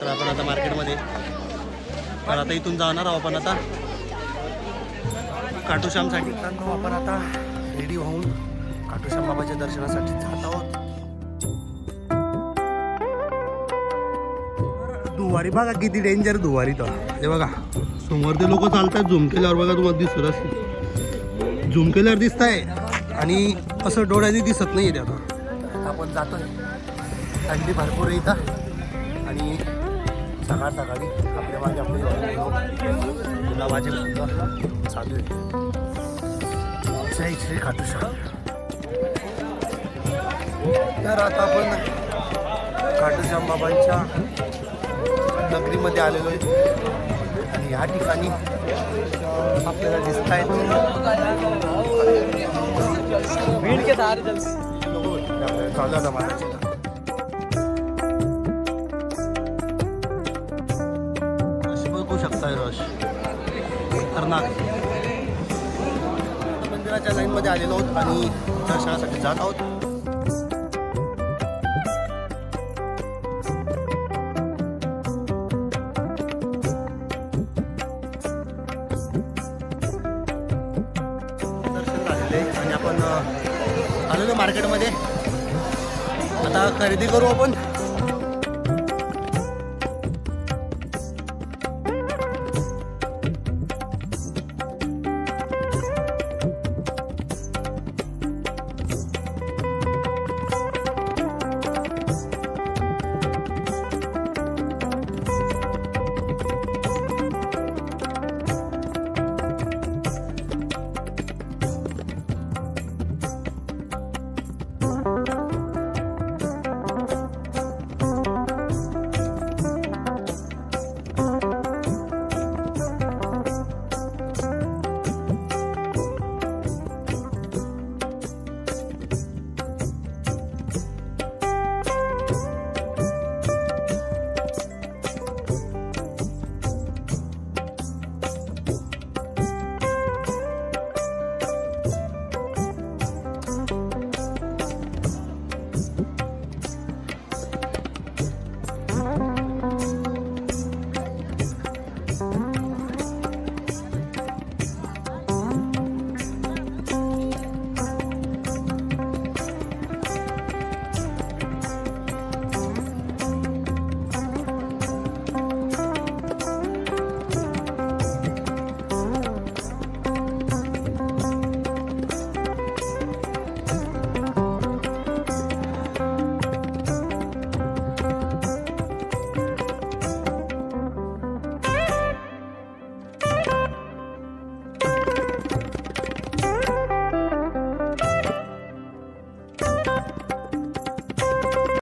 तर आपण आता मार्केटमध्ये तर आता इथून जाणार आहोत आपण आता खाटूश्यामसाठी. तर आपण आता रेडी होऊन खाटूश्याम बाबाच्या दर्शनासाठी जात आहोत. दुवारी बघा किती डेंजर दुवारी. तर हे बघा समोर ते लोक चालतात. झूम केल्यावर बघा तुम्हाला दिसत असेल. झूम केल्यावर दिसत आहे आणि असं डोळ्याने दिसत नाही. आता आपण जातोय. थंडी भरपूर आहे इथं आणि सकाळ सकाळी आपल्या मागे आपले गुलाबाचे फुलं चालू आहे. जय श्री खाटूश्याम. तर आता आपण खाटूश्याम बाबांच्या नगरीमध्ये आलेलो आहे आणि या ठिकाणी आपल्याला दिसत आहेत चालू आता महाराज. बघू शकताय रश खतरनाक. मंदिराच्या लाईनमध्ये आलेलो आहोत आणि दर्शनासाठी जात आहोत. दर्शन झालेले आणि आपण आलेलो मार्केटमध्ये. आता खरेदी करू आपण.